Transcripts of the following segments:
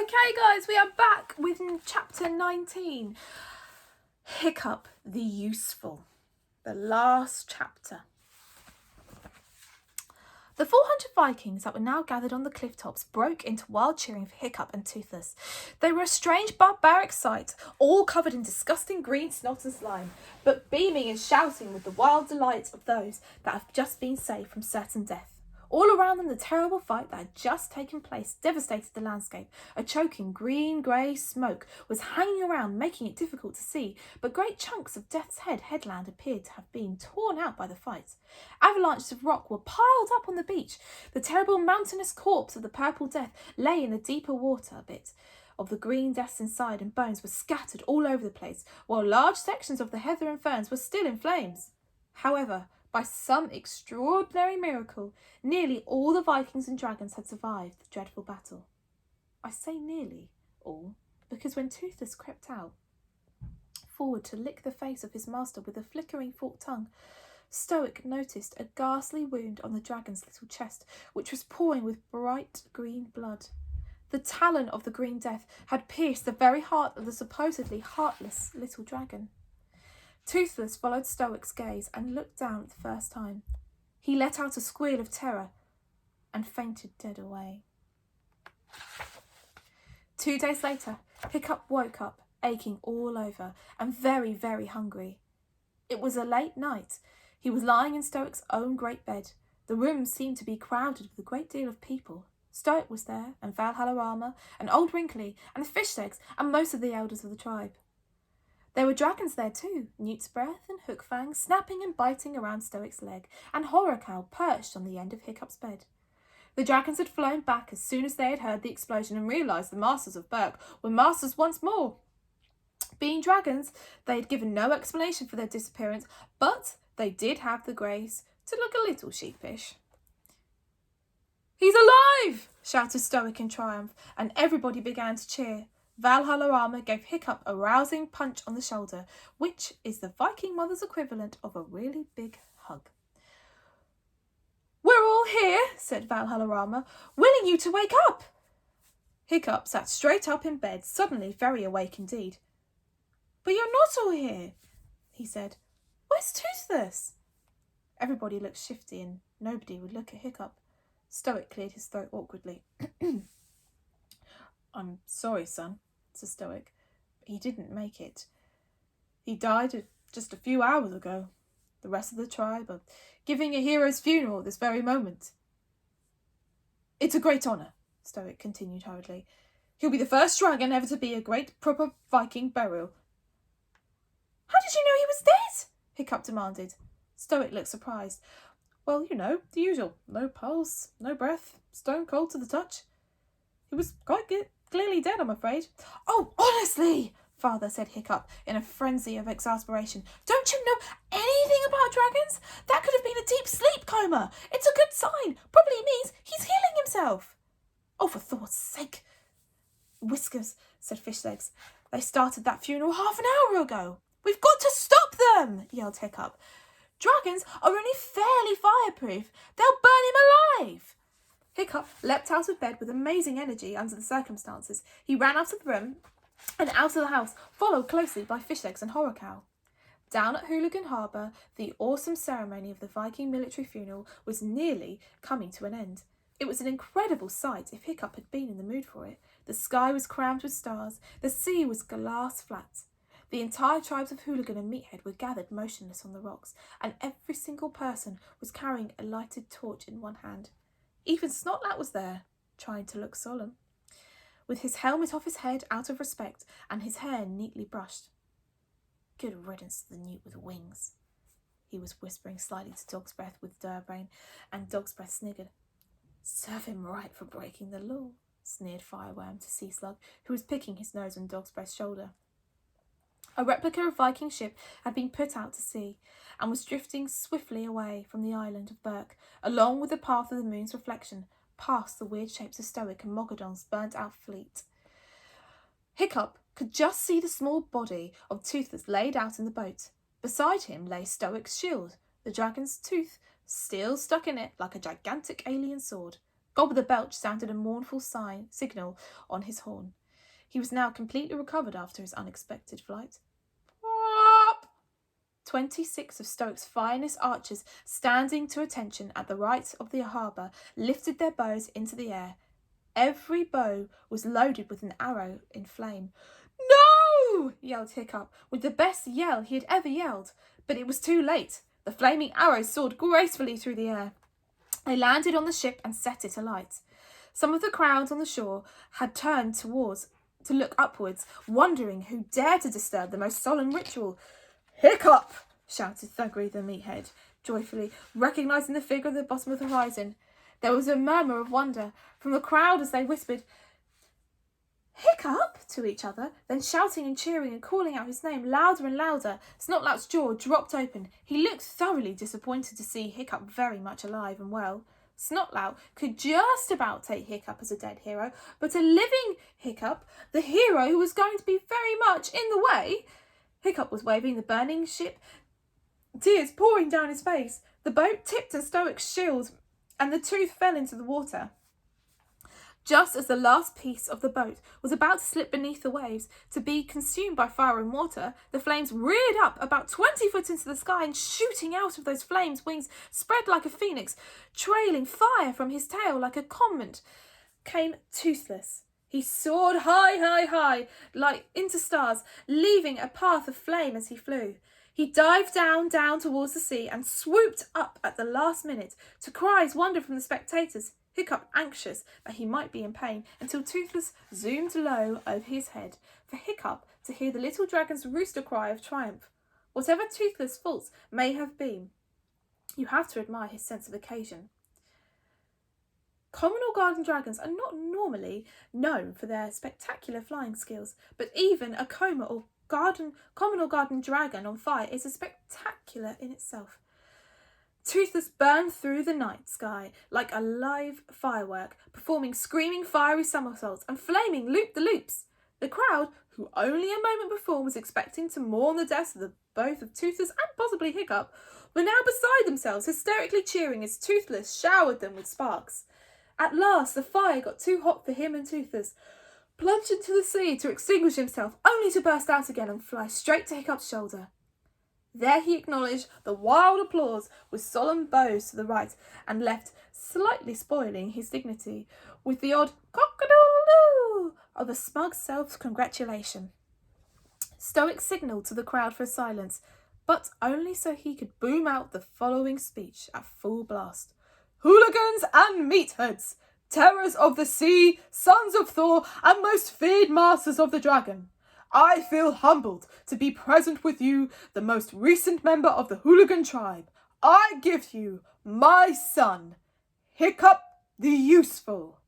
Okay guys, we are back with chapter 19. Hiccup the Useful. The last chapter. The 400 Vikings that were now gathered on the cliff tops broke into wild cheering for Hiccup and Toothless. They were a strange barbaric sight, all covered in disgusting green snot and slime, but beaming and shouting with the wild delight of those that have just been saved from certain death. All around them the terrible fight that had just taken place devastated the landscape. A choking green-grey smoke was hanging around, making it difficult to see, but great chunks of Death's Headland appeared to have been torn out by the fight. Avalanches of rock were piled up on the beach. The terrible mountainous corpse of the Purple Death lay in the deeper water bit of the green deaths inside, and bones were scattered all over the place, while large sections of the heather and ferns were still in flames. However, by some extraordinary miracle, nearly all the Vikings and dragons had survived the dreadful battle. I say nearly all, because when Toothless crept out forward to lick the face of his master with a flickering forked tongue, Stoic noticed a ghastly wound on the dragon's little chest, which was pouring with bright green blood. The talon of the Green Death had pierced the very heart of the supposedly heartless little dragon. Toothless followed Stoic's gaze and looked down at the first time. He let out a squeal of terror and fainted dead away. 2 days later, Hiccup woke up, aching all over and very, very hungry. It was a late night. He was lying in Stoic's own great bed. The room seemed to be crowded with a great deal of people. Stoic was there, and Valhallarama, and Old Wrinkly, and Fishlegs, and most of the elders of the tribe. There were dragons there too, Newt's Breath and Hookfang snapping and biting around Stoic's leg, and Horrorcow perched on the end of Hiccup's bed. The dragons had flown back as soon as they had heard the explosion and realised the masters of Berk were masters once more. Being dragons, they had given no explanation for their disappearance, but they did have the grace to look a little sheepish. "He's alive!" shouted Stoic in triumph, and everybody began to cheer. Valhallarama gave Hiccup a rousing punch on the shoulder, which is the Viking mother's equivalent of a really big hug. "We're all here," said Valhallarama, "willing you to wake up." Hiccup sat straight up in bed, suddenly very awake indeed. "But you're not all here," he said. "Where's Toothless?" Everybody looked shifty and nobody would look at Hiccup. Stoic cleared his throat awkwardly. "I'm sorry, son," said Stoic. "He didn't make it. He died just a few hours ago. The rest of the tribe are giving a hero's funeral at this very moment." "It's a great honour," Stoic continued hurriedly. "He'll be the first dragon ever to be a great proper Viking burial." "How did you know he was dead?" Hiccup demanded. Stoic looked surprised. "Well, you know, the usual. No pulse, no breath, stone cold to the touch. He was quite clearly dead, I'm afraid." "Oh, honestly," Father said Hiccup in a frenzy of exasperation. "Don't you know anything about dragons? That could have been a deep sleep coma. It's a good sign. Probably means he's healing himself." "Oh, for Thor's sake." "Whiskers," said Fishlegs. "They started that funeral half an hour ago." "We've got to stop them," yelled Hiccup. "Dragons are only fairly fireproof. They'll burn him alive." Hiccup leapt out of bed with amazing energy under the circumstances. He ran out of the room and out of the house, followed closely by Fishlegs and Horrorcow. Down at Hooligan Harbour, the awesome ceremony of the Viking military funeral was nearly coming to an end. It was an incredible sight if Hiccup had been in the mood for it. The sky was crammed with stars. The sea was glass flat. The entire tribes of Hooligan and Meathead were gathered motionless on the rocks, and every single person was carrying a lighted torch in one hand. Even Snotlat was there, trying to look solemn, with his helmet off his head out of respect and his hair neatly brushed. "Good riddance to the newt with wings," he was whispering slightly to Dog's Breath with Durbrain, and Dog's Breath sniggered. "Serve him right for breaking the law," sneered Fireworm to Seaslug, who was picking his nose on Dog's Breath's shoulder. A replica of Viking ship had been put out to sea and was drifting swiftly away from the island of Berk, along with the path of the moon's reflection, past the weird shapes of Stoic and Mogadon's burnt-out fleet. Hiccup could just see the small body of Toothless laid out in the boat. Beside him lay Stoic's shield, the dragon's tooth still stuck in it like a gigantic alien sword. Gob the Belch sounded a mournful signal on his horn. He was now completely recovered after his unexpected flight. 26 of Stoic's finest archers, standing to attention at the right of the harbour, lifted their bows into the air. Every bow was loaded with an arrow in flame. "No!" yelled Hiccup, with the best yell he had ever yelled. But it was too late. The flaming arrows soared gracefully through the air. They landed on the ship and set it alight. Some of the crowds on the shore had turned to look upwards, wondering who dared to disturb the most solemn ritual. "Hiccup!" shouted Thuggery the meathead, joyfully, recognising the figure at the bottom of the horizon. There was a murmur of wonder from the crowd as they whispered, "Hiccup!" to each other, then shouting and cheering and calling out his name louder and louder. Snotlout's jaw dropped open. He looked thoroughly disappointed to see Hiccup very much alive and well. Snotlout could just about take Hiccup as a dead hero, but a living Hiccup, the hero who was going to be very much in the way. Hiccup was waving the burning ship, tears pouring down his face. The boat tipped a Stoic's shield, and the tooth fell into the water. Just as the last piece of the boat was about to slip beneath the waves to be consumed by fire and water, the flames reared up about 20 foot into the sky, and shooting out of those flames, wings spread like a phoenix, trailing fire from his tail like a comet, came Toothless. He soared high, high, high, like into stars, leaving a path of flame as he flew. He dived down towards the sea and swooped up at the last minute, to cries wonder from the spectators, Hiccup anxious that he might be in pain, until Toothless zoomed low over his head, for Hiccup to hear the little dragon's rooster cry of triumph. Whatever Toothless' faults may have been, you have to admire his sense of occasion. Common or garden dragons are not normally known for their spectacular flying skills, but even a common or garden dragon on fire is a spectacular in itself. Toothless burned through the night sky like a live firework, performing screaming fiery somersaults and flaming loop-the-loops. The crowd, who only a moment before was expecting to mourn the deaths of both of Toothless and possibly Hiccup, were now beside themselves, hysterically cheering as Toothless showered them with sparks. At last the fire got too hot for him, and Toothless plunged into the sea to extinguish himself, only to burst out again and fly straight to Hiccup's shoulder. There he acknowledged the wild applause with solemn bows to the right, and left, slightly spoiling his dignity, with the odd cock-a-doodle-doo of a smug self-congratulation. Stoic signalled to the crowd for silence, but only so he could boom out the following speech at full blast. "Hooligans and meatheads, terrors of the sea, sons of Thor, and most feared masters of the dragon, I feel humbled to be present with you, the most recent member of the Hooligan tribe. I give you my son, Hiccup the Useful."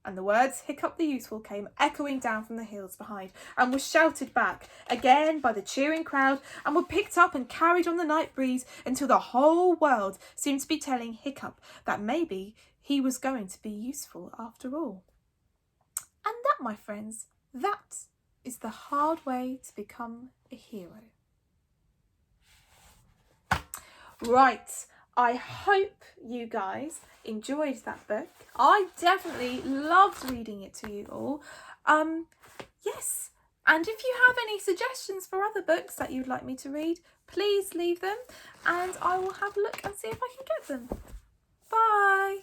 And the words Hiccup the Useful came echoing down from the hills behind, and were shouted back again by the cheering crowd, and were picked up and carried on the night breeze until the whole world seemed to be telling Hiccup that maybe he was going to be useful after all. And that, my friends, that is the hard way to become a hero. Right, I hope you guys enjoyed that book. I definitely loved reading it to you all. Yes, and if you have any suggestions for other books that you'd like me to read, please leave them and I will have a look and see if I can get them. Bye!